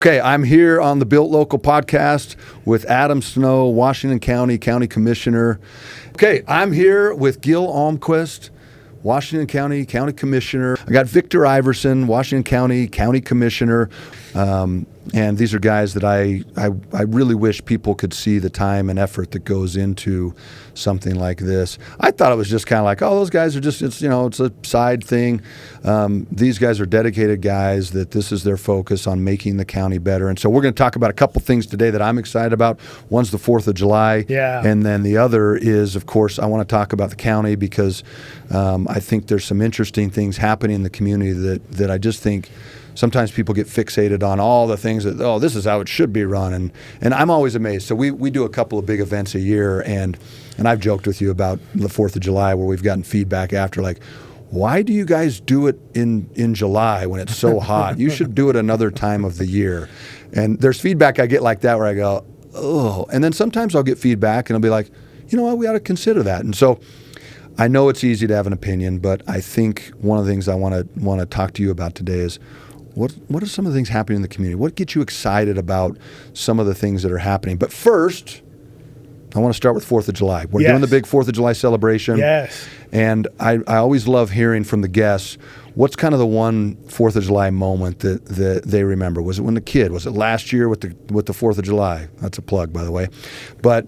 Okay, I'm here on the Built Local podcast with Adam Snow, Washington County Commissioner. Okay, I'm here with Gil Almquist, Washington County Commissioner. I got Victor Iverson, Washington County Commissioner. And these are guys that I really wish people could see the time and effort that goes into something like this. I thought it was just kind of like, oh, those guys are just, it's a side thing. These guys are dedicated guys that this is their focus on making the county better. And so we're going to talk about a couple things today that I'm excited about. One's the 4th of July. Yeah. And then the other is, of course, I want to talk about the county because I think there's some interesting things happening in the community that I just think sometimes people get fixated on all the things that, oh, this is how it should be run. And I'm always amazed. So we do a couple of big events a year, and I've joked with you about the 4th of July where we've gotten feedback after, like, why do you guys do it in July when it's so hot? You should do it another time of the year. And there's feedback I get like that where I go, oh. And then sometimes I'll get feedback and I'll be like, you know what, we ought to consider that. And so I know it's easy to have an opinion, but I think one of the things I want to talk to you about today is what are some of the things happening in the community? What gets you excited about some of the things that are happening? But first, I want to start with 4th of July. We're doing the big 4th of July celebration. Yes. And I always love hearing from the guests, what's kind of the one 4th of July moment that they remember? Was it when the kid? Was it last year with the 4th of July? That's a plug, by the way. But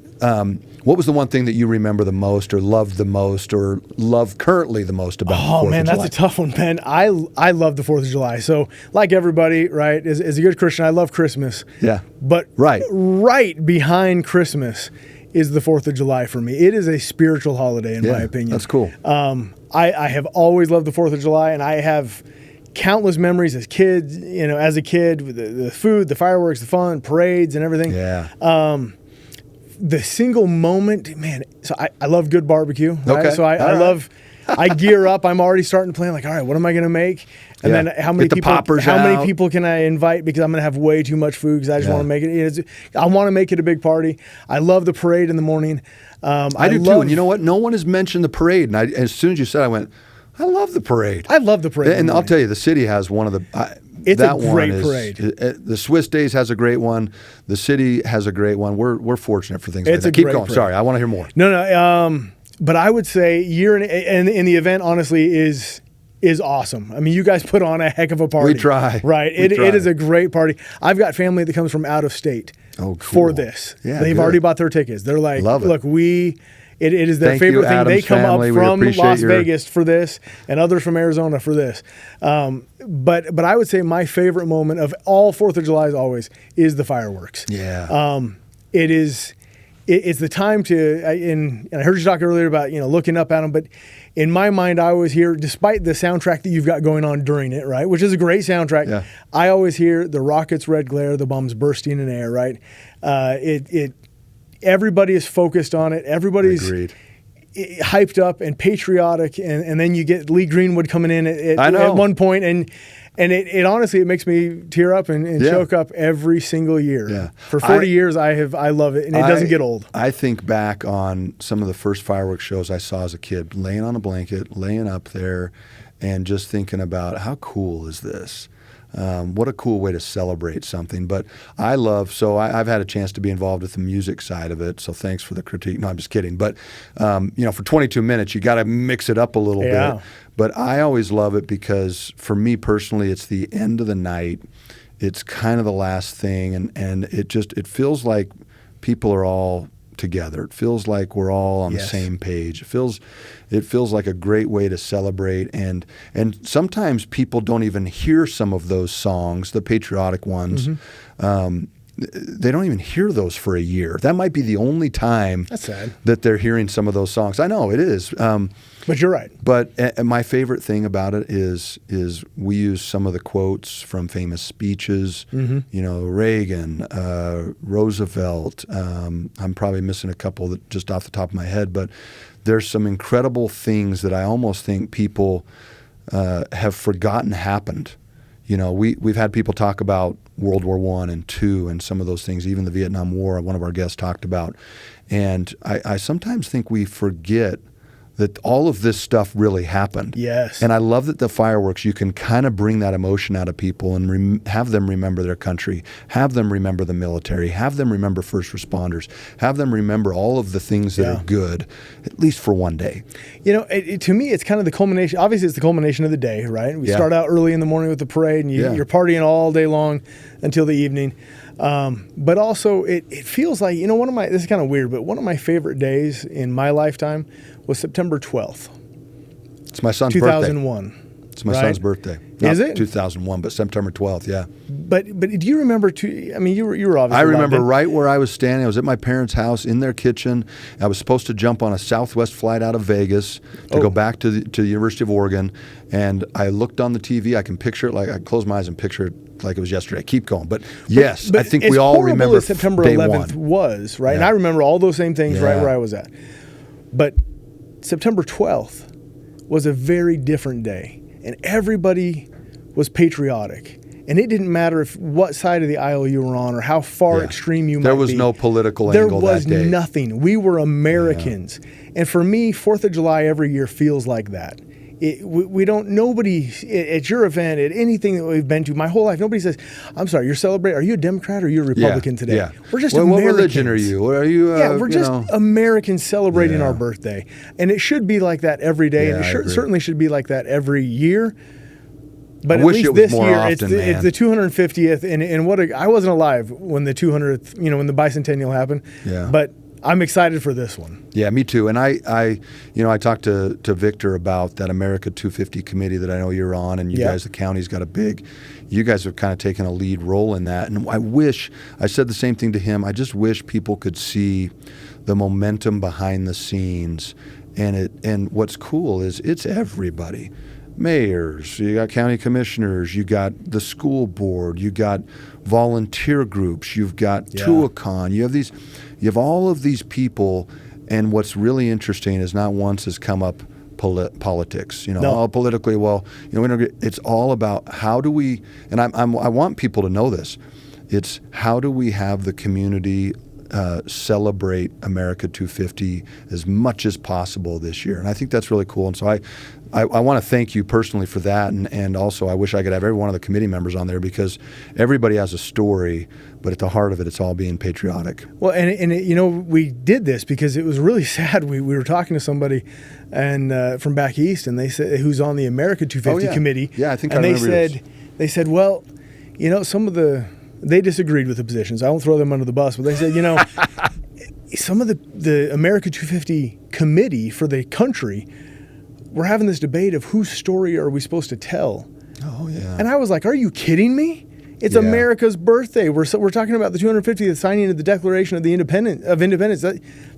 what was the one thing that you remember the most or loved the most or love currently the most about the 4th of July? Oh, man, that's a tough one, Ben. I love the 4th of July. So like everybody, right, as a good Christian, I love Christmas. Yeah. But right behind Christmas is the 4th of July for me. It is a spiritual holiday, in my opinion. That's cool. I have always loved the 4th of July, and I have countless memories as kids, as a kid, with the food, the fireworks, the fun, parades, and everything. Yeah. The single moment, man, so I love good barbecue. Right? Okay. So I gear up. I'm already starting to plan, like, all right, what am I going to make? And then how many people can I invite, because I'm going to have way too much food because I just want to make it. I want to make it a big party. I love the parade in the morning. I do too. And you know what? No one has mentioned the parade. And as soon as you said, I went, I love the parade. I love the parade. And I'll tell you, the city has one of the... It's a great parade. The Swiss Days has a great one. The city has a great one. We're fortunate for things like that. Keep going. Parade. Sorry, I want to hear more. No. But I would say in the event, honestly, is awesome. I mean, you guys put on a heck of a party. We try. It is a great party. I've got family that comes from out of state for this. Yeah, they've already bought their tickets. They're like, look, it is their favorite thing. They come up from Las Vegas for this, and others from Arizona for this. But I would say my favorite moment of all 4th of July always is the fireworks. Yeah. It's the time to, and I heard you talk earlier about, looking up at them, but in my mind, I always hear, despite the soundtrack that you've got going on during it, right, which is a great soundtrack, I always hear the rockets' red glare, the bombs bursting in air, right? Everybody is focused on it. Everybody's hyped up and patriotic, and then you get Lee Greenwood coming in at one point, and it honestly, it makes me tear up and choke up every single year. Yeah. For 40 years, I love it, and it doesn't get old. I think back on some of the first fireworks shows I saw as a kid, laying on a blanket, laying up there, and just thinking about how cool is this? What a cool way to celebrate something. But I've had a chance to be involved with the music side of it, so thanks for the critique. No, I'm just kidding. But, for 22 minutes, you got to mix it up a little bit. But I always love it because for me personally, it's the end of the night. It's kind of the last thing, and it feels like people are all together. It feels like we're all on the same page. It feels like a great way to celebrate, and sometimes people don't even hear some of those songs, the patriotic ones. They don't even hear those for a year. That might be the only time that they're hearing some of those songs. I know it is. But you're right. But my favorite thing about it is we use some of the quotes from famous speeches. Reagan, Roosevelt. I'm probably missing a couple that just off the top of my head, but there's some incredible things that I almost think people have forgotten happened. We've had people talk about World War I and II and some of those things, even the Vietnam War, one of our guests talked about. And I sometimes think we forget that all of this stuff really happened. Yes. And I love that the fireworks, you can kind of bring that emotion out of people and have them remember their country, have them remember the military, have them remember first responders, have them remember all of the things that are good, at least for one day. You know, to me, it's kind of the culmination. Obviously, it's the culmination of the day, right? We start out early in the morning with the parade, and you're partying all day long until the evening. But also, it feels like, you know, this is kind of weird, but one of my favorite days in my lifetime was September 12th. It's my son's 2001. birthday. It's my son's birthday. Is it? 2001, but September 12th, yeah. But do you remember, I mean, you were obviously. I remember right where I was standing. I was at my parents' house in their kitchen. I was supposed to jump on a Southwest flight out of Vegas to go back to the University of Oregon. And I looked on the TV. I can picture it, like I closed my eyes and picture it like it was yesterday. Keep going. But yes, I think we all remember as September 11th was, right? Yeah. And I remember all those same things right where I was at. But September 12th was a very different day, and everybody was patriotic. And it didn't matter what side of the aisle you were on or how far extreme you might be. There was no political angle that day. There was nothing. We were Americans. Yeah. And for me, 4th of July every year feels like that. Nobody at your event, at anything that we've been to, my whole life, nobody says, I'm sorry, you're celebrating, are you a Democrat or are you a Republican today? Yeah. We're just Americans. What religion are you? Are you we're just Americans celebrating our birthday. And it should be like that every day. And it certainly should be like that every year. But at least this year, it's the 250th. And I wasn't alive when the 200th, when the bicentennial happened. Yeah. But I'm excited for this one. Yeah, me too. And I talked to Victor about that America 250 committee that I know you're on, and you guys, the county's got you guys have kind of taken a lead role in that. And I said the same thing to him. I just wish people could see the momentum behind the scenes. And what's cool is it's everybody. Mayors, you got county commissioners, you got the school board, you got volunteer groups, you've got Tuacahn, you have all of these people, and what's really interesting is not once has come up politics. Politically, it's all about how do we, and I want people to know this. It's how do we have the community celebrate America 250 as much as possible this year, and I think that's really cool. And so I want to thank you personally for that, and also I wish I could have every one of the committee members on there because everybody has a story, but at the heart of it, it's all being patriotic. Well, and we did this because it was really sad. We were talking to somebody and from back east, and they said who's on the America 250 committee. Yeah, I think and I remember they said, well, they disagreed with the positions. I won't throw them under the bus, but they said, some of the America 250 committee for the country, we're having this debate of whose story are we supposed to tell. Oh, yeah. And I was like, are you kidding me? It's America's birthday. We're talking about the 250th signing of the Declaration of Independence.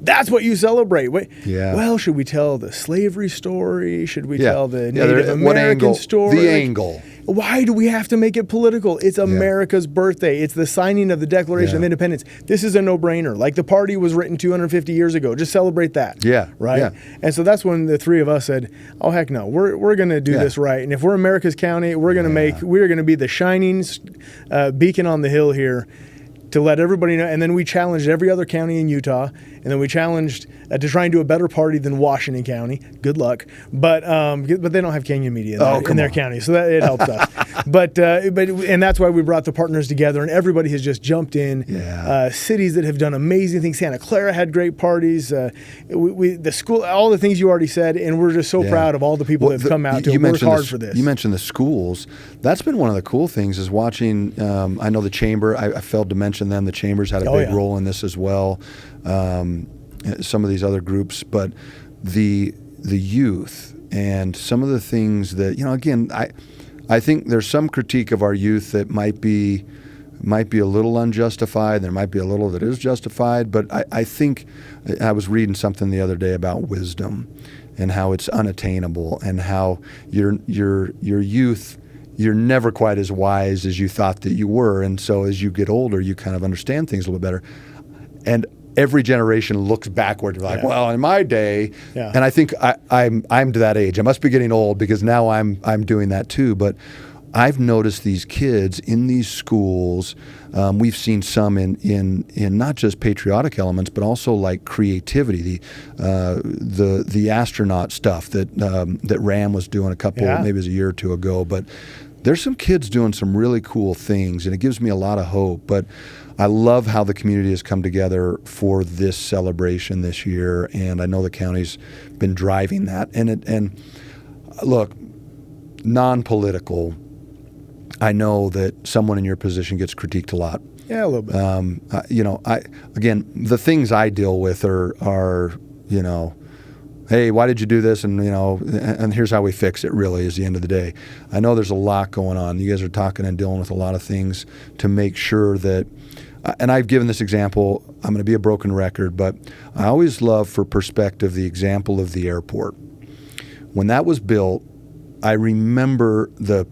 That's what you celebrate. Well, should we tell the slavery story? Should we tell the Native American story? The angle. Why do we have to make it political? It's America's birthday. It's the signing of the Declaration of Independence. This is a no-brainer. Like the party was written 250 years ago. Just celebrate that. Yeah. Right? Yeah. And so that's when the three of us said, oh, heck no. We're going to do this right. And if we're America's county, we're going to be the shining beacon on the hill here to let everybody know. And then we challenged every other county in Utah. And then we challenged to try and do a better party than Washington County. Good luck. But they don't have Canyon Media in their county, so that it helps us. But that's why we brought the partners together, and everybody has just jumped in. Yeah. Cities that have done amazing things. Santa Clara had great parties. The school, all the things you already said, and we're just so proud of all the people that have come out to work hard for this. You mentioned the schools. That's been one of the cool things is watching. I know the chamber. I failed to mention them. The chambers had a big role in this as well. Some of these other groups, but the youth and some of the things that again, I think there's some critique of our youth that might be a little unjustified. There might be a little that is justified, but I think I was reading something the other day about wisdom and how it's unattainable and how your youth. You're never quite as wise as you thought that you were, and so as you get older, you kind of understand things a little bit better. And every generation looks backward, like, well, in my day, and I think I'm to that age. I must be getting old because now I'm doing that too. But I've noticed these kids in these schools. We've seen some in not just patriotic elements, but also like creativity, the astronaut stuff that Ram was doing maybe it was a year or two ago. But there's some kids doing some really cool things, and it gives me a lot of hope. But I love how the community has come together for this celebration this year, and I know the county's been driving that. And look, non-political, I know that someone in your position gets critiqued a lot. Yeah, a little bit. Again, the things I deal with are hey, why did you do this? And and here's how we fix it. Really, is the end of the day. I know there's a lot going on. You guys are talking and dealing with a lot of things to make sure that. And I've given this example. I'm going to be a broken record, but I always love, for perspective, the example of the airport. When that was built, I remember the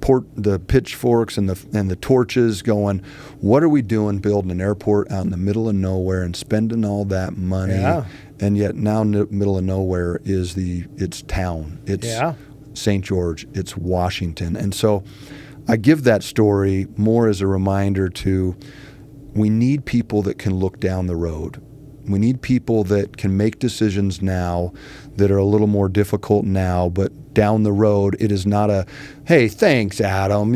pitchforks and the torches going, what are we doing building an airport out in the middle of nowhere and spending all that money? Yeah. And yet now in the middle of nowhere is it's town. It's St. George. It's Washington. And so I give that story more as a reminder to, we need people that can look down the road. We need people that can make decisions now that are a little more difficult now, but down the road, it is not a, hey, thanks, Adam.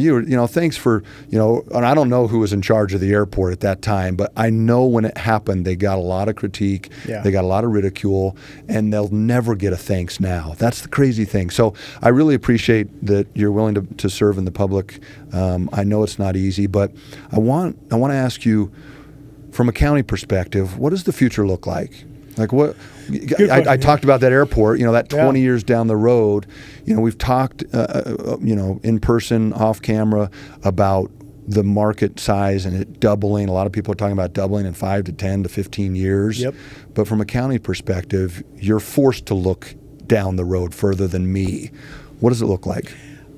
Thanks for, and I don't know who was in charge of the airport at that time, but I know when it happened, they got a lot of critique, they got a lot of ridicule, and they'll never get a thanks now. That's the crazy thing. So I really appreciate that you're willing to serve in the public. I know it's not easy, but I want to ask you, from a county perspective, what does the future look like? Like what? I talked about that airport. That 20 years down the road. We've talked, in person, off camera, about the market size and it doubling. A lot of people are talking about doubling in 5 to 10 to 15 years. Yep. But from a county perspective, you're forced to look down the road further than me. What does it look like?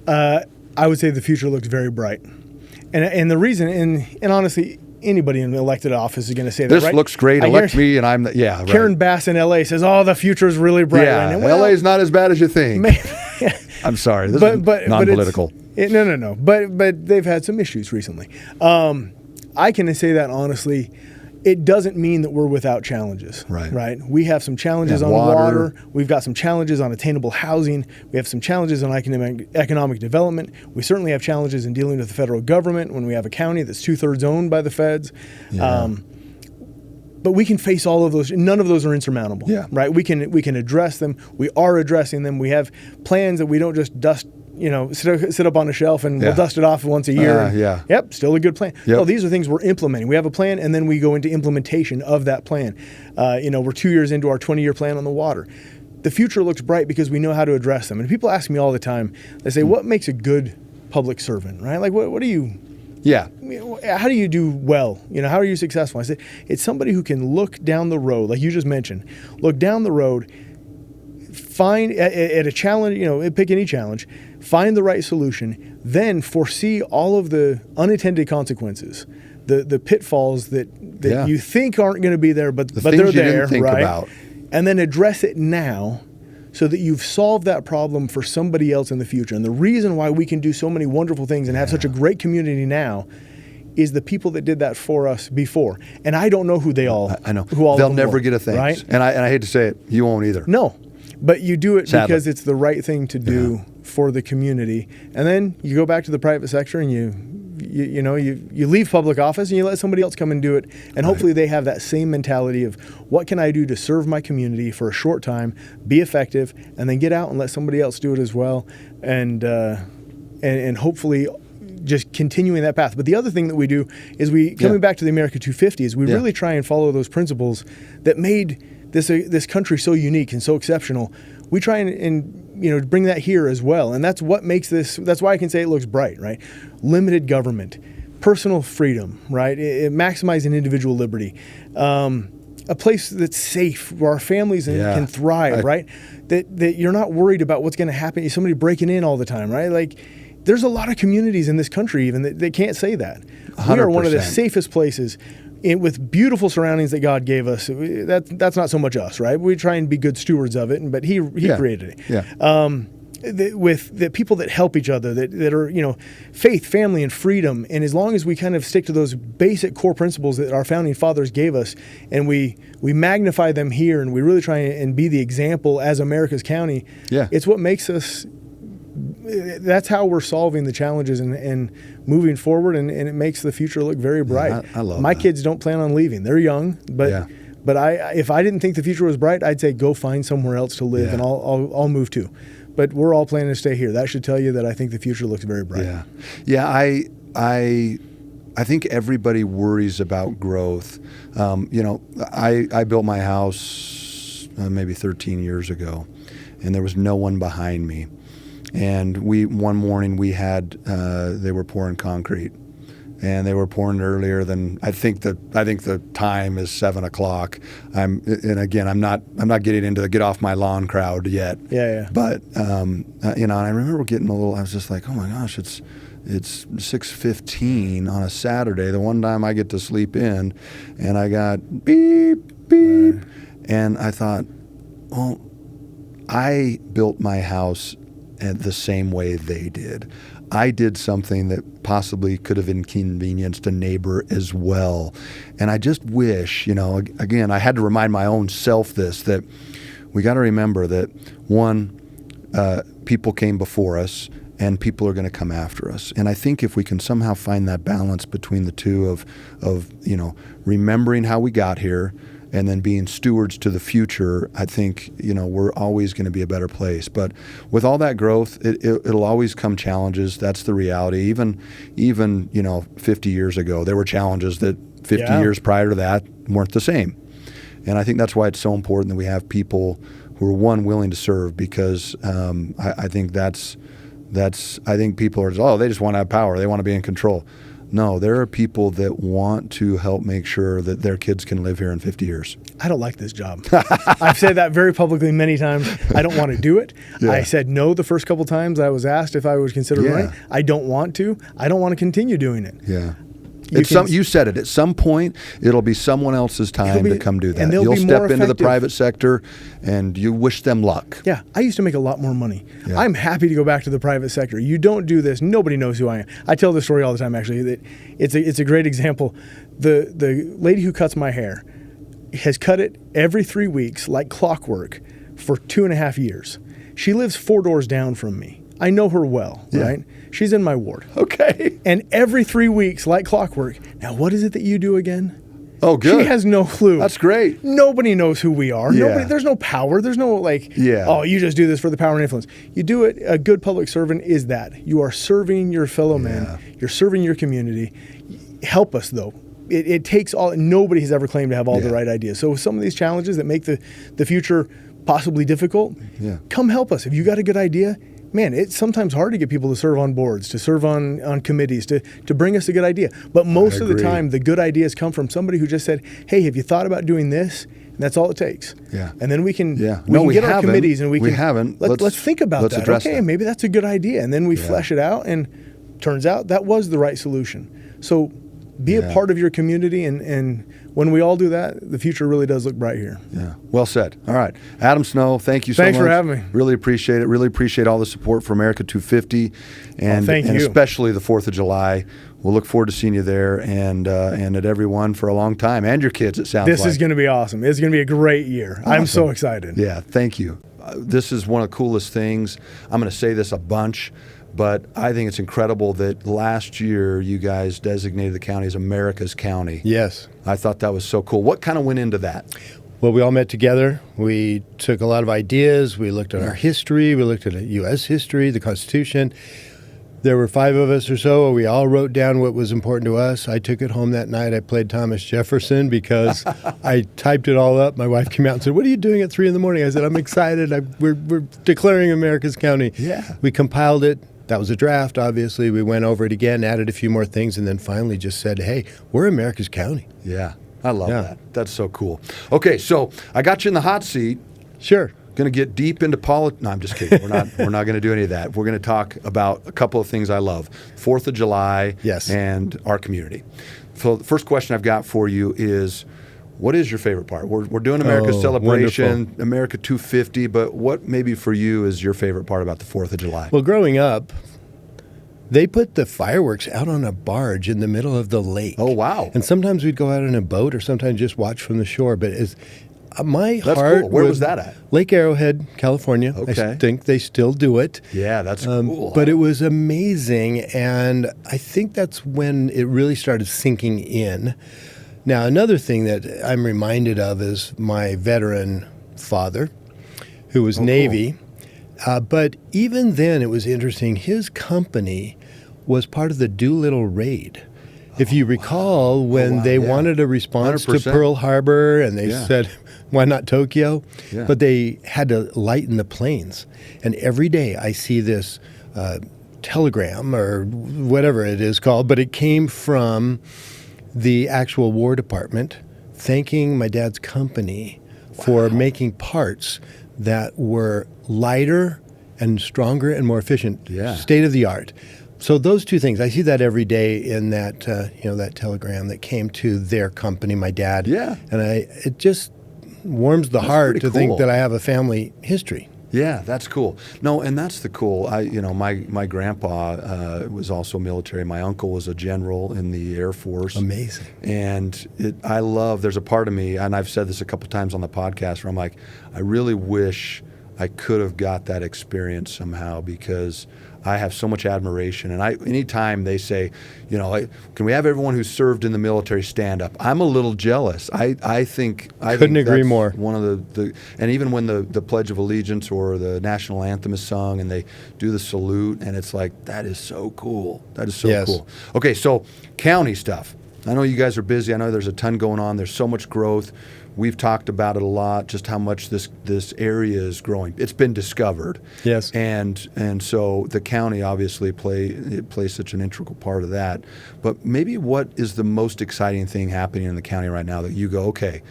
I would say the future looks very bright, and the reason, and honestly, anybody in elected office is going to say that. This looks great. Elect me, and I'm right. Karen Bass in LA says, "Oh, the future is really bright." Yeah, right now. LA is not as bad as you think. I'm sorry, this is non-political. No. But they've had some issues recently. I can say that honestly. It doesn't mean that we're without challenges. Right. We have some challenges on water. We've got some challenges on attainable housing. We have some challenges on economic development. We certainly have challenges in dealing with the federal government when we have a county that's 2/3 owned by the feds. Yeah. But we can face all of those. None of those are insurmountable. Yeah. Right. We can address them. We are addressing them. We have plans that we don't just dust. Sit up on a shelf and we'll dust it off once a year. Yep, still a good plan. Yep. No, these are things we're implementing. We have a plan, and then we go into implementation of that plan. We're 2 years into our 20-year plan on the water. The future looks bright because we know how to address them. And people ask me all the time, they say, what makes a good public servant, right? Like, what do you... Yeah. How do you do well? How are you successful? I said, it's somebody who can look down the road, like you just mentioned, look down the road, find at a challenge, pick any challenge, find the right solution, then foresee all of the unintended consequences, the pitfalls that you think aren't going to be there, but they're there, didn't think right? About. And then address it now so that you've solved that problem for somebody else in the future. And the reason why we can do so many wonderful things and have such a great community now is the people that did that for us before. And I don't know who they all I know. Who all They'll never get a thanks. Right? And I hate to say it, you won't either. No. But you do it Sadly. because it's the right thing to do for the community. And then you go back to the private sector and you leave public office and you let somebody else come and do it. And hopefully they have that same mentality of what can I do to serve my community for a short time, be effective, and then get out and let somebody else do it as well. And hopefully just continuing that path. But the other thing that we do is coming back to the America 250 is we really try and follow those principles that made this country so unique and so exceptional. We try and bring that here as well, and that's what makes this. That's why I can say it looks bright, right? Limited government, personal freedom, right? Maximizing individual liberty, a place that's safe where our families can thrive, right? That you're not worried about what's going to happen. Somebody breaking in all the time, right? Like there's a lot of communities in this country even that can't say that. 100%. We are one of the safest places. With beautiful surroundings that God gave us. That's not so much us, right? We try and be good stewards of it, but He created it. Yeah. with the people that help each other, that are, faith, family, and freedom. And as long as we kind of stick to those basic core principles that our founding fathers gave us, and we magnify them here, and we really try and be the example as America's county, it's what makes us. That's how we're solving the challenges and moving forward, and it makes the future look very bright. Yeah, I love My that. kids don't plan on leaving. They're young, but if I didn't think the future was bright, I'd say go find somewhere else to live, and I'll move too. But we're all planning to stay here. That should tell you that I think the future looks very bright. Yeah. I think everybody worries about growth. I built my house maybe 13 years ago, and there was no one behind me. And one morning we had they were pouring concrete, and they were pouring earlier than I think the time is 7 o'clock. I'm not getting into the get off my lawn crowd yet. Yeah. But and I remember getting a little. I was just like, oh my gosh, it's 6:15 on a Saturday, the one time I get to sleep in, and I got beep beep, and I thought, well, I built my house the same way they did. I did something that possibly could have inconvenienced a neighbor as well. And I just wish, again, I had to remind my own self that we got to remember that, one, people came before us, and people are going to come after us. And I think if we can somehow find that balance between the two of remembering how we got here and then being stewards to the future, I think, we're always going to be a better place. But with all that growth, it'll always come challenges. That's the reality. Even 50 years ago, there were challenges that 50 years prior to that weren't the same. And I think that's why it's so important that we have people who are, one, willing to serve, because I think I think people are, they just want to have power. They want to be in control. No, there are people that want to help make sure that their kids can live here in 50 years. I don't like this job. I've said that very publicly many times. I don't want to do it. Yeah. I said no the first couple times I was asked if I would consider running. I don't want to. I don't want to continue doing it. Yeah. You said it. At some point, it'll be someone else's time to come do that. And you'll be step more into the private sector, and you wish them luck. Yeah, I used to make a lot more money. Yeah. I'm happy to go back to the private sector. You don't do this, nobody knows who I am. I tell this story all the time, actually. That it's a great example. The lady who cuts my hair has cut it every 3 weeks like clockwork for 2.5 years. She lives 4 doors down from me. I know her well, right? She's in my ward. Okay. And every 3 weeks, like clockwork. Now, what is it that you do again? Oh, good. She has no clue. That's great. Nobody knows who we are. Yeah. There's no power. There's no you just do this for the power and influence. You do it. A good public servant is that. You are serving your fellow man. You're serving your community. Help us, though. It takes all. Nobody has ever claimed to have all the right ideas. So some of these challenges that make the future possibly difficult, come help us. If you got a good idea, man, it's sometimes hard to get people to serve on boards, to serve on committees, to bring us a good idea. But most of the time, the good ideas come from somebody who just said, hey, have you thought about doing this? And that's all it takes. Yeah. And then we can get our committees and we haven't. Let's think about that. Okay, that. Maybe that's a good idea. And then we flesh it out, and turns out that was the right solution. So be a part of your community, and when we all do that, the future really does look bright here. Yeah, well said. All right, Adam Snow, thank you so much. Thanks for having me. Really appreciate it. Really appreciate all the support for America 250, and especially the 4th of July. We'll look forward to seeing you there and at everyone for a long time, and your kids, it sounds like. This is going to be awesome. It's going to be a great year. Awesome. I'm so excited. Yeah, thank you. This is one of the coolest things. I'm going to say this a bunch, but I think it's incredible that last year you guys designated the county as America's county. Yes. I thought that was so cool. What kind of went into that? Well, we all met together. We took a lot of ideas. We looked at our history. We looked at U.S. history, the Constitution. There were 5 of us or so. We all wrote down what was important to us. I took it home that night. I played Thomas Jefferson because I typed it all up. My wife came out and said, "What are you doing at 3 in the morning?" I said, "I'm excited. We're declaring America's county." Yeah. We compiled it. That was a draft, obviously. We went over it again, added a few more things, and then finally just said, hey, we're America's county. Yeah, I love that. That's so cool. Okay, so I got you in the hot seat. Sure. Going to get deep into politics. No, I'm just kidding. We're not going to do any of that. We're going to talk about a couple of things I love. 4th of July and our community. So the first question I've got for you is, What is your favorite part? We're doing America's celebration, wonderful. America 250, but what maybe for you is your favorite part about the 4th of July? Well, growing up, they put the fireworks out on a barge in the middle of the lake. Oh, wow. And sometimes we'd go out in a boat or sometimes just watch from the shore. But my That's heart cool. Where was that at? Lake Arrowhead, California. Okay. I think they still do it. Yeah, that's cool. But it was amazing. And I think that's when it really started sinking in. Now, another thing that I'm reminded of is my veteran father, who was Navy. Cool. But even then, it was interesting. His company was part of the Doolittle Raid. If you recall, when they wanted a response 100%. to Pearl Harbor, and they said, why not Tokyo? Yeah. But they had to lighten the planes. And every day I see this telegram or whatever it is called, but it came from the actual War Department thanking my dad's company for making parts that were lighter and stronger and more efficient, state of the art. So those two things, I see that every day in that that telegram that came to their company, my dad. Yeah, and it just warms the heart to think that I have a family history. Yeah, that's cool. No, and that's the cool. My grandpa was also military. My uncle was a general in the Air Force. Amazing. And I love. There's a part of me, and I've said this a couple times on the podcast, where I'm like, I really wish I could have got that experience somehow, because I have so much admiration. And anytime they say, can we have everyone who served in the military stand up? I'm a little jealous. I couldn't agree more. One of the and even when the Pledge of Allegiance or the national anthem is sung and they do the salute, and it's like, that is so cool. That is so cool. Okay, so county stuff. I know you guys are busy. I know there's a ton going on. There's so much growth. We've talked about it a lot, just how much this area is growing. It's been discovered. Yes. And so the county obviously plays such an integral part of that. But maybe what is the most exciting thing happening in the county right now that you go, okay,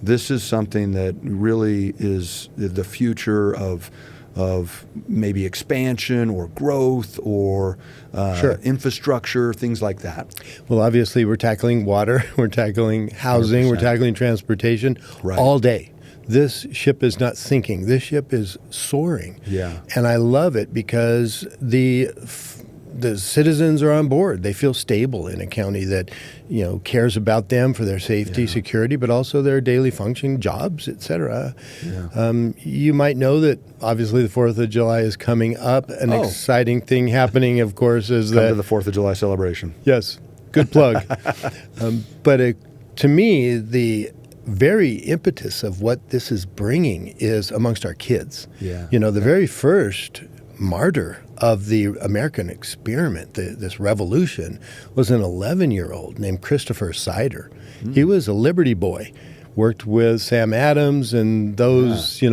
this is something that really is the future of maybe expansion or growth or infrastructure, things like that? Well, obviously, we're tackling water, we're tackling housing, 100%. We're tackling transportation all day. This ship is not sinking. This ship is soaring. Yeah. And I love it because the citizens are on board. They feel stable in a county that, cares about them for their safety, security, but also their daily function, jobs, etc. Yeah. You might know that obviously the 4th of July is coming up. An exciting thing happening, of course, is Come to the 4th of July celebration. Yes, good plug. But to me, the very impetus of what this is bringing is amongst our kids. Yeah. The very first martyr of the American experiment, this revolution, was an 11-year-old named Christopher Sider. He was a Liberty boy, worked with Sam Adams and those,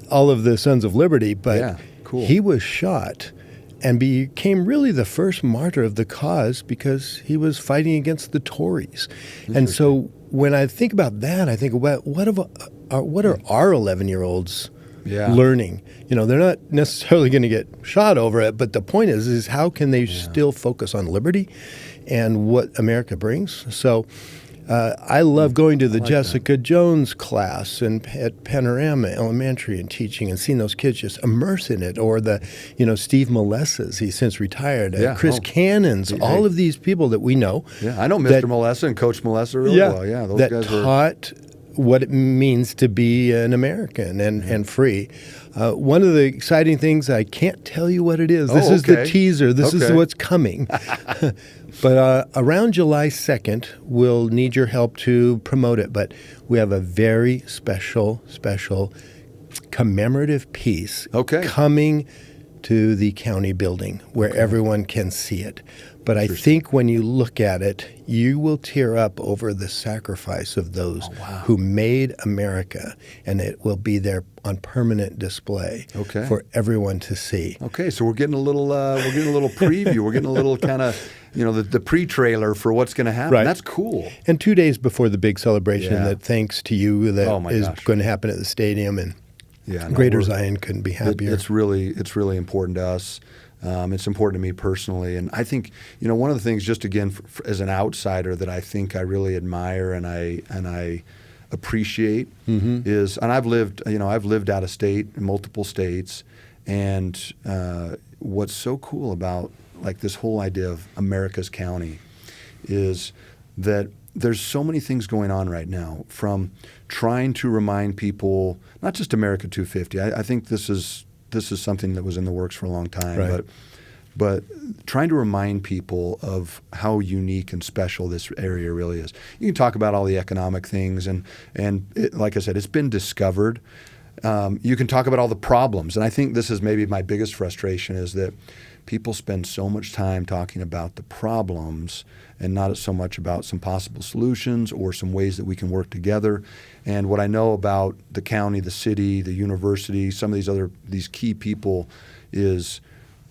all of the Sons of Liberty, but he was shot and became really the first martyr of the cause because he was fighting against the Tories. And so when I think about that, I think, well, what are our 11-year-olds learning? They're not necessarily going to get shot over it, but the point is how can they still focus on liberty and what America brings? So I love going to the Jessica Jones class and at Panorama Elementary and teaching and seeing those kids just immerse in it, or the Steve Molessa's, he's since retired, Chris Cannon's, all of these people that we know. Yeah, I know Mr. Molessa and Coach Molessa really well. Yeah, those guys taught what it means to be an American and free. One of the exciting things, I can't tell you what it is. This is the teaser. This is what's coming. But around July 2nd, we'll need your help to promote it. But we have a very special commemorative piece coming to the county building where everyone can see it. But I think when you look at it, you will tear up over the sacrifice of those who made America, and it will be there on permanent display for everyone to see. Okay, so we're getting a little preview. We're getting a little kind of the pre-trailer for what's going to happen. Right. That's cool. And 2 days before the big celebration, that thanks to you, that is going to happen at the stadium, and Greater Zion couldn't be happier. It's really important to us. It's important to me personally. And I think, one of the things, just again, as an outsider, that I think I really admire and I appreciate is, and I've lived out of state in multiple states, and what's so cool about like this whole idea of America's county is that there's so many things going on right now, from trying to remind people, not just America 250. I think this is something that was in the works for a long time, right. but trying to remind people of how unique and special this area really is. You can talk about all the economic things, and like I said, it's been discovered. You can talk about all the problems, and I think this is maybe my biggest frustration, is that people spend so much time talking about the problems and not so much about some possible solutions or some ways that we can work together. And what I know about the county, the city, the university, some of these key people, is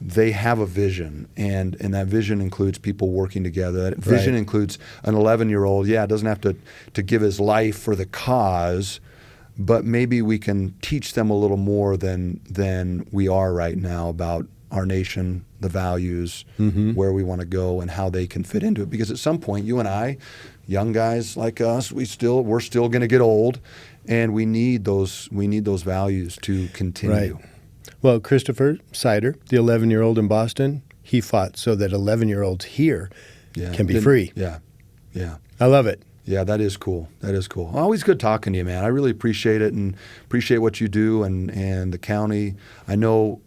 they have a vision, and that vision includes people working together. That vision includes an 11-year-old, doesn't have to give his life for the cause, but maybe we can teach them a little more than we are right now about our nation, the values, where we want to go, and how they can fit into it. Because at some point, you and I, young guys like us, we're still going to get old, and we need those values to continue. Right. Well, Christopher Sider, the 11-year-old in Boston, he fought so that 11-year-olds here can be free. Yeah. I love it. Yeah, that is cool. Always good talking to you, man. I really appreciate it, and appreciate what you do and the county. I know,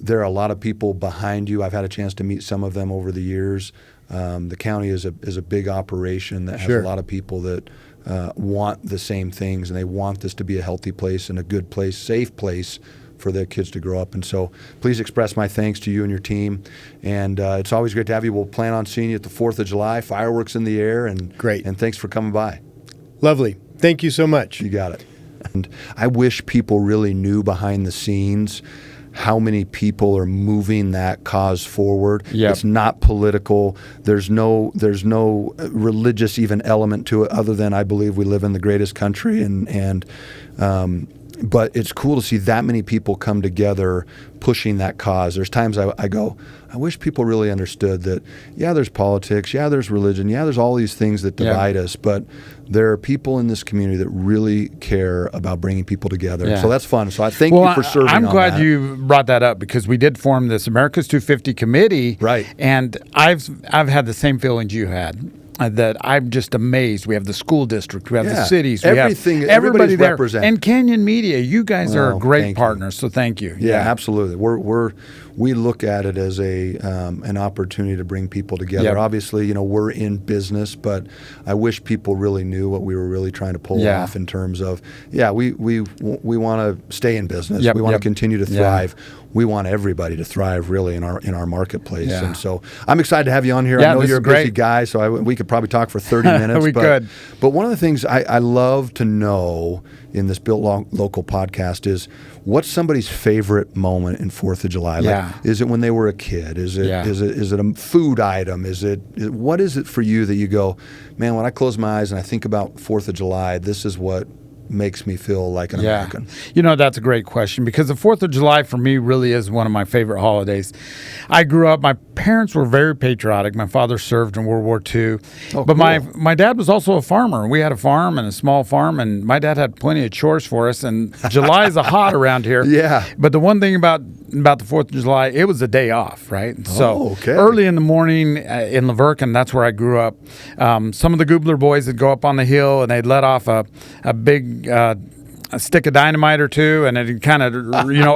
there are a lot of people behind you. I've had a chance to meet some of them over the years. The county is a big operation that has a lot of people that want the same things, and they want this to be a healthy place and a good place, safe place for their kids to grow up. And so please express my thanks to you and your team. And it's always great to have you. We'll plan on seeing you at the 4th of July, fireworks in the air. And great. And thanks for coming by. Lovely. Thank you so much. You got it. And I wish people really knew behind the scenes how many people are moving that cause forward. Yep. It's not political. There's no religious even element to it, other than I believe we live in the greatest country, but it's cool to see that many people come together pushing that cause. There's times I go, I wish people really understood that, there's politics, there's religion, there's all these things that divide us, but there are people in this community that really care about bringing people together. Yeah. So that's fun. So I thank you for serving I'm on glad that. you brought that up, because we did form this America's 250 committee. Right. And I've had the same feelings you had. That I'm just amazed. We have the school district, we have the cities, we everything, have everybody there, represented. And Canyon Media. You guys are great partners, so thank you. Yeah, absolutely. We look at it as an opportunity to bring people together. Yep. Obviously, we're in business, but I wish people really knew what we were really trying to pull off in terms of, we want to stay in business. Yep. We want to continue to thrive. We want everybody to thrive, really, in our marketplace. Yeah. And so I'm excited to have you on here. Yeah, I know you're a busy great. guy, so we could probably talk for 30 minutes. We could. But one of the things I love to know in this Built Local podcast is, what's somebody's favorite moment in 4th of July? Is it when they were a kid? Is it a food item? What is it for you that you go, man, when I close my eyes and I think about 4th of July, this is what makes me feel like an American? That's a great question, because the 4th of July for me really is one of my favorite holidays. I grew up, my parents were very patriotic. My father served in World War II, but cool. my dad was also a farmer. We had a farm, and a small farm, and my dad had plenty of chores for us, and July is a hot around here. Yeah. But the one thing about the 4th of July, it was a day off, right? So okay. Early in the morning in Laverkin, that's where I grew up, some of the Goobler boys would go up on the hill, and they'd let off a big a stick of dynamite or two, and it'd kind of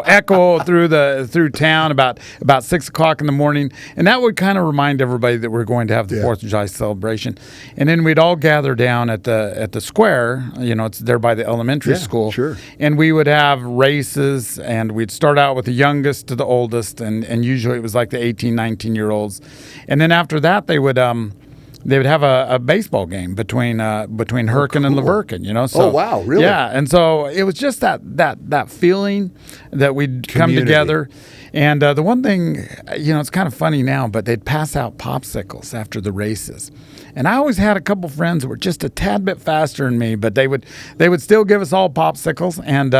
echo through town about 6 o'clock in the morning, and that would kind of remind everybody that we're going to have the 4th of July celebration. And then we'd all gather down at the square. It's there by the elementary school. Sure. And we would have races, and we'd start out with the youngest to the oldest, and usually it was like the 18, 19-year-olds, and then after that they would have a baseball game between Herkin and Laverkin, So, oh, wow, really? Yeah, and so it was just that feeling that we'd come together. And the one thing, it's kind of funny now, but they'd pass out popsicles after the races. And I always had a couple friends that were just a tad bit faster than me, but they would still give us all popsicles. And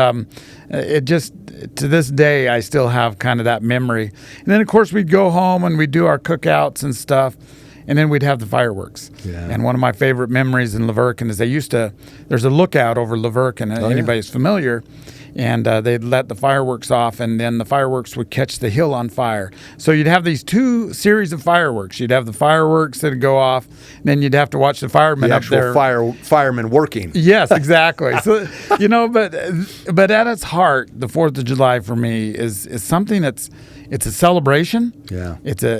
it just, to this day, I still have kind of that memory. And then, of course, we'd go home and we'd do our cookouts and stuff. And then we'd have the fireworks. Yeah. And one of my favorite memories in Laverkin is there's a lookout over Laverkin, anybody's familiar, and they'd let the fireworks off, and then the fireworks would catch the hill on fire. So you'd have these two series of fireworks. You'd have the fireworks that would go off, and then you'd have to watch the firemen up there. The actual firemen working. Yes, exactly. So, but at its heart, the 4th of July for me is something it's a celebration. Yeah.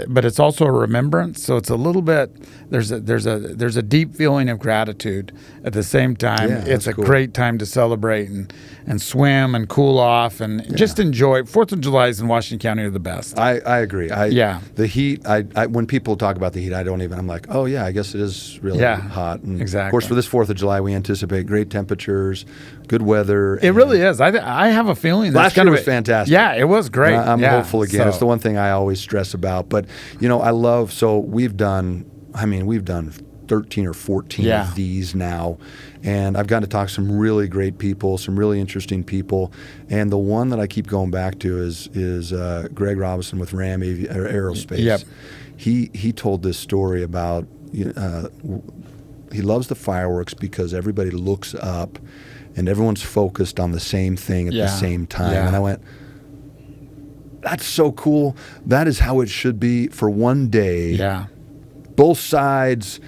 But it's also a remembrance. So it's a little bit. There's a deep feeling of gratitude. At the same time, it's a great time to celebrate and swim and cool off and just enjoy. 4th of July's in Washington County are the best. I agree. The heat. When people talk about the heat, I'm like, oh yeah, I guess it is really hot. And exactly. Of course, for this 4th of July, we anticipate great temperatures, good weather. It really is. I have a feeling last year was fantastic. Yeah, it was great. I'm hopeful again. It's the one thing I always stress about. But I love. So we've done 13 or 14 of these now, and I've gotten to talk to some really great people, some really interesting people, and the one that I keep going back to is Greg Robinson with Ram Aerospace. Yep. He told this story about he loves the fireworks because everybody looks up and everyone's focused on the same thing at the same time. Yeah. And I went, that's so cool. That is how it should be for one day. Yeah. Both sides,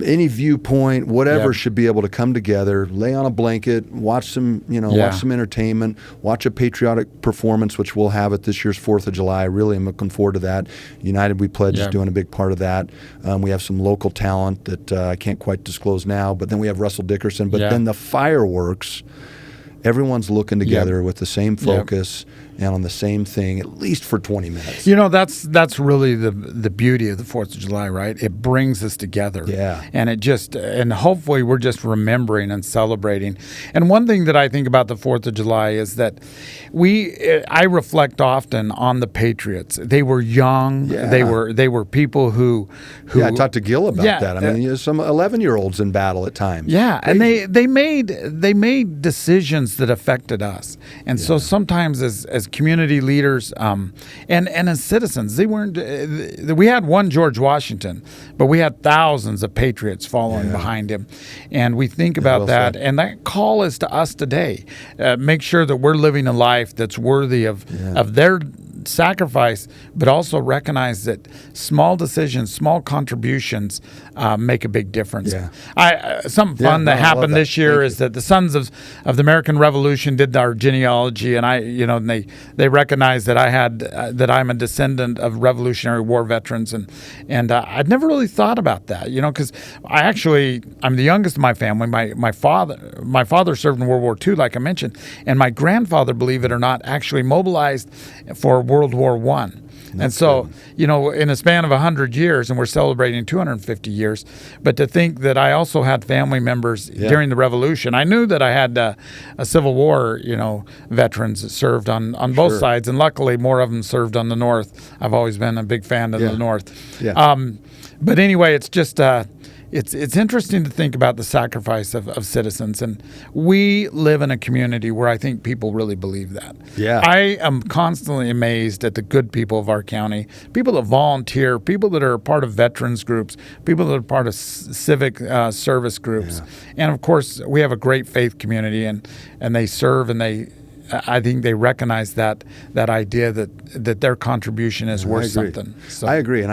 any viewpoint, whatever, should be able to come together, lay on a blanket, watch some, watch some entertainment, watch a patriotic performance, which we'll have at this year's 4th of July. Really, I'm looking forward to that. United We Pledge is doing a big part of that. We have some local talent that I can't quite disclose now, but then we have Russell Dickerson. But then the fireworks, everyone's looking together with the same focus and on the same thing, at least for 20 minutes. That's really the beauty of the 4th of July, right? It brings us together. Yeah. And hopefully we're just remembering and celebrating. And one thing that I think about the 4th of July is that I reflect often on the Patriots. They were young. Yeah. They were people who I talked to Gil about that. I mean, some 11-year-olds in battle at times. Yeah, crazy. And they made decisions that affected us. And so sometimes as community leaders and as citizens, they weren't. We had one George Washington, but we had thousands of patriots following behind him, and we think about that. And that call is to us today. Make sure that we're living a life that's worthy of their sacrifice, but also recognize that small decisions, small contributions make a big difference. Something fun that happened this year is that the Sons of the American Revolution did our genealogy, and they recognized that that I'm a descendant of Revolutionary War veterans, and I'd never really thought about that, because I'm the youngest of my family. My father served in World War II, like I mentioned, and my grandfather, believe it or not, actually mobilized for World War I. And so, in a span of 100 years, and we're celebrating 250 years, but to think that I also had family members during the Revolution. I knew that I had a Civil War, veterans that served on both sides, and luckily more of them served on the North. I've always been a big fan of the North. Yeah. But anyway, it's just... It's interesting to think about the sacrifice of citizens, and we live in a community where I think people really believe that. Yeah. I am constantly amazed at the good people of our county, people that volunteer, people that are part of veterans groups, people that are part of civic service groups, and of course we have a great faith community, and they serve, and I think they recognize that idea that their contribution is worth something. So. I agree, and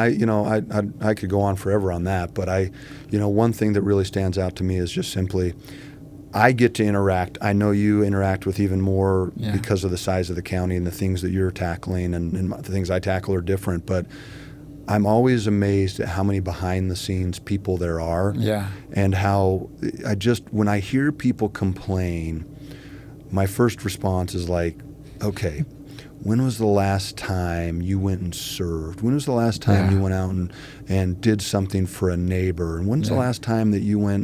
I could go on forever on that, but one thing that really stands out to me is just simply, I get to interact. I know you interact with even more because of the size of the county and the things that you're tackling, and the things I tackle are different, but I'm always amazed at how many behind the scenes people there are, and how when I hear people complain, my first response is like, okay, when was the last time you went and served? When was the last time you went out and did something for a neighbor? And when's the last time that you went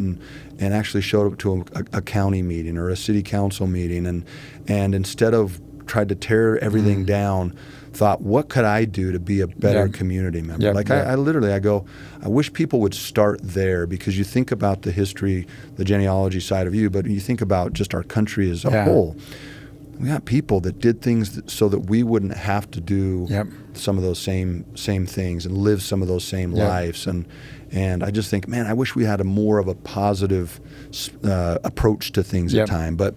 and actually showed up to a county meeting or a city council meeting and instead of tried to tear everything down, thought, what could I do to be a better community member? I literally go, I wish people would start there, because you think about the history, the genealogy side of you, but you think about just our country as a whole. We got people that did things so that we wouldn't have to do some of those same things and live some of those same lives. And I just think, man, I wish we had a more of a positive approach to things at time. But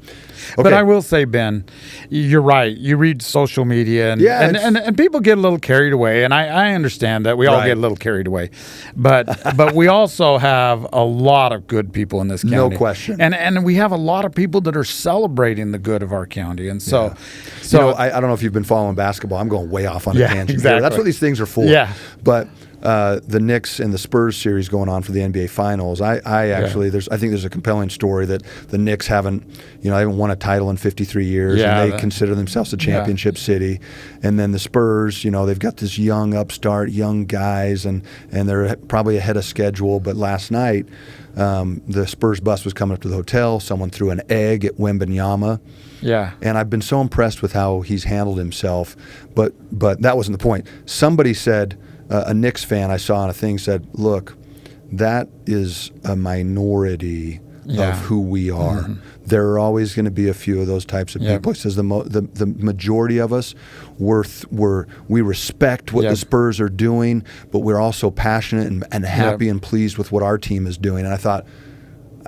I will say, Ben, you're right. You read social media, and people get a little carried away, and I understand that we all get a little carried away. But we also have a lot of good people in this county, no question, and we have a lot of people that are celebrating the good of our county, and so I don't know if you've been following basketball. I'm going way off on a tangent. Exactly. That's what these things are for. Yeah, but. The Knicks and the Spurs series going on for the NBA Finals. I think there's a compelling story that the Knicks haven't won a title in 53 years, and they consider themselves a championship city. And then the Spurs, they've got this young upstart, young guys, and they're probably ahead of schedule. But last night, the Spurs bus was coming up to the hotel. Someone threw an egg at Wembanyama. Yeah. And I've been so impressed with how he's handled himself. But that wasn't the point. Somebody said. A Knicks fan I saw on a thing said, look, that is a minority of who we are. Mm-hmm. There are always going to be a few of those types of people. He says the majority of us, we respect what the Spurs are doing, but we're also passionate and happy and pleased with what our team is doing. And I thought,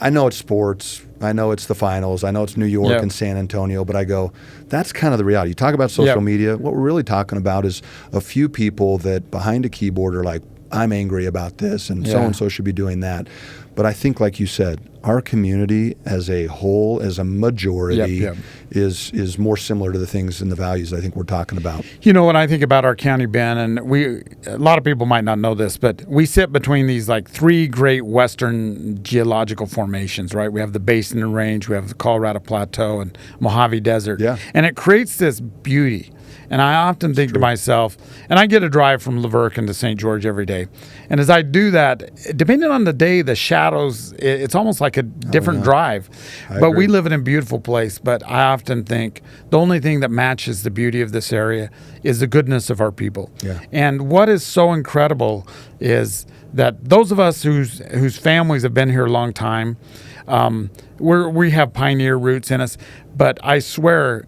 I know it's sports. I know it's the finals. I know it's New York and San Antonio, but I go, that's kind of the reality. You talk about social media. What we're really talking about is a few people that behind a keyboard are like, I'm angry about this, and so-and-so should be doing that. But I think, like you said, our community as a whole, as a majority, is more similar to the things and the values I think we're talking about. When I think about our county, Ben, and a lot of people might not know this, but we sit between these like three great western geological formations, right? We have the Basin Range, we have the Colorado Plateau, and Mojave Desert. Yeah. And it creates this beauty. And I often think to myself, and I get a drive from Laverkin to St. George every day. And as I do that, depending on the day, the shadows, it's almost like a different drive. But we live in a beautiful place. But I often think the only thing that matches the beauty of this area is the goodness of our people. Yeah. And what is so incredible is that those of us whose families have been here a long time, we have pioneer roots in us. But I swear,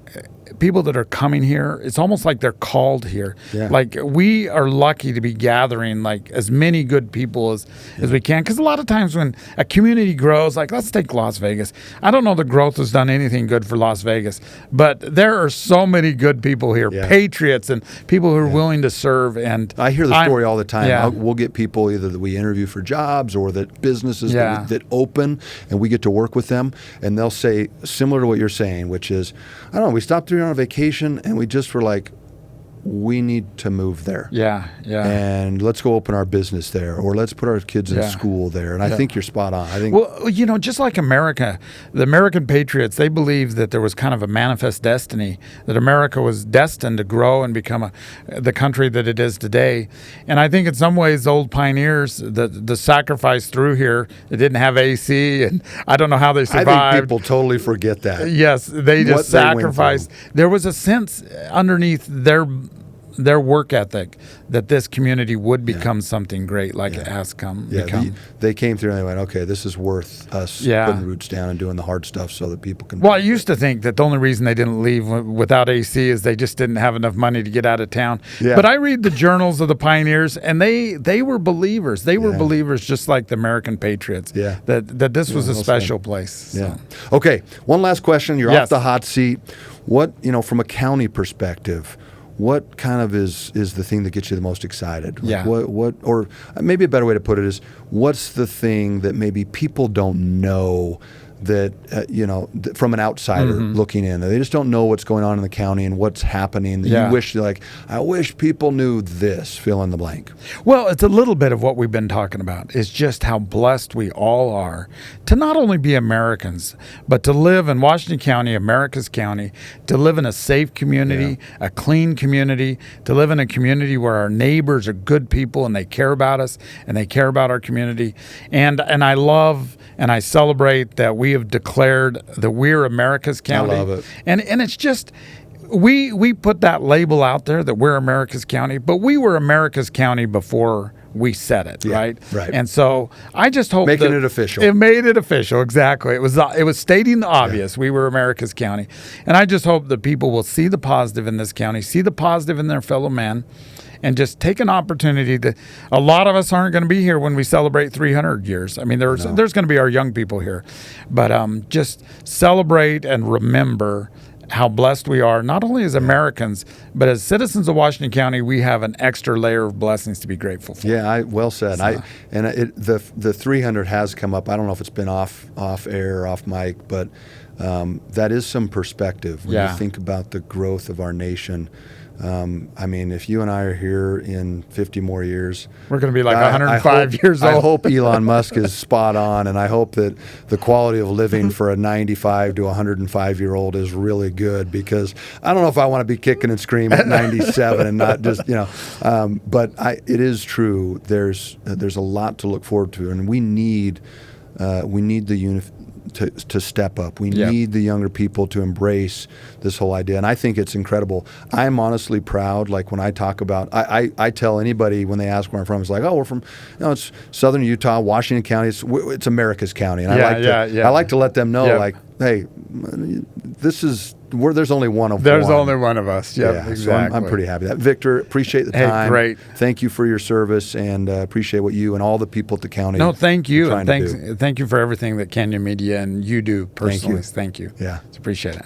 people that are coming here, it's almost like they're called here. Yeah. Like, we are lucky to be gathering like as many good people as we can. Because a lot of times when a community grows, like let's take Las Vegas. I don't know that growth has done anything good for Las Vegas, but there are so many good people here, patriots and people who are willing to serve. And I hear the story all the time. Yeah. We'll get people either that we interview for jobs or that businesses that open, and we get to work with them, and they'll say similar to what you're saying, which is, I don't know, we stopped through on a vacation and we just were like, we need to move there. Yeah. And let's go open our business there, or let's put our kids in school there. And I think you're spot on. I think. Well, just like America, the American patriots, they believed that there was kind of a manifest destiny, that America was destined to grow and become the country that it is today. And I think in some ways, the old pioneers, the sacrifice through here, they didn't have AC, and I don't know how they survived. I think people totally forget that. Yes, they just sacrificed. There was a sense underneath their work ethic that this community would become something great, like it has become. They came through and they went, okay, this is worth us putting roots down and doing the hard stuff so that people can. Well, I used to think that the only reason they didn't leave without AC is they just didn't have enough money to get out of town. Yeah. But I read the journals of the pioneers, and they were believers. They were believers just like the American patriots. Yeah. That this was a special place. So. Yeah. Okay, one last question. You're off the hot seat. What, from a county perspective, what kind of is the thing that gets you the most excited? Like what, or maybe a better way to put it is, what's the thing that maybe people don't know that, from an outsider looking in, they just don't know what's going on in the county and what's happening. That you wish, I wish people knew this, fill in the blank. Well, it's a little bit of what we've been talking about. It's just how blessed we all are to not only be Americans, but to live in Washington County, America's county, to live in a safe community, a clean community, to live in a community where our neighbors are good people and they care about us and they care about our community. And I love and I celebrate that we have declared that we're America's county. I love it. And it's just, we put that label out there that we're America's county, but we were America's county before we said it, right? Right. And so I just hope making it official. It made it official, exactly. It was stating the obvious. We were America's county, and I just hope that people will see the positive in this county, see the positive in their fellow man, and just take an opportunity to. A lot of us aren't going to be here when we celebrate 300 years. I mean, there's going to be our young people here, but just celebrate and remember how blessed we are, not only as Americans, but as citizens of Washington County. We have an extra layer of blessings to be grateful for. Yeah, well said. So. The 300 has come up. I don't know if it's been off air or off mic, but that is some perspective when you think about the growth of our nation. I mean, if you and I are here in 50 more years, we're going to be like 105 years old. I hope Elon Musk is spot on, and I hope that the quality of living for a 95 to 105-year-old is really good, because I don't know if I want to be kicking and screaming at 97 and not just, but it is true. There's a lot to look forward to, and we need the to step up. We need the younger people to embrace this whole idea. And I think it's incredible. I'm honestly proud. Like when I talk about, I tell anybody when they ask where I'm from, it's like, oh, we're from, it's Southern Utah, Washington County. It's America's county. And I like to let them know, like, hey, there's only one of There's one. only one of us. Yep, exactly. So I'm pretty happy with that. Victor, appreciate the time. Hey, great. Thank you for your service, and appreciate what you and all the people at the county. No, thank you, and thank you for everything that Canyon Media and you do personally. Thank you. Yeah, appreciate it.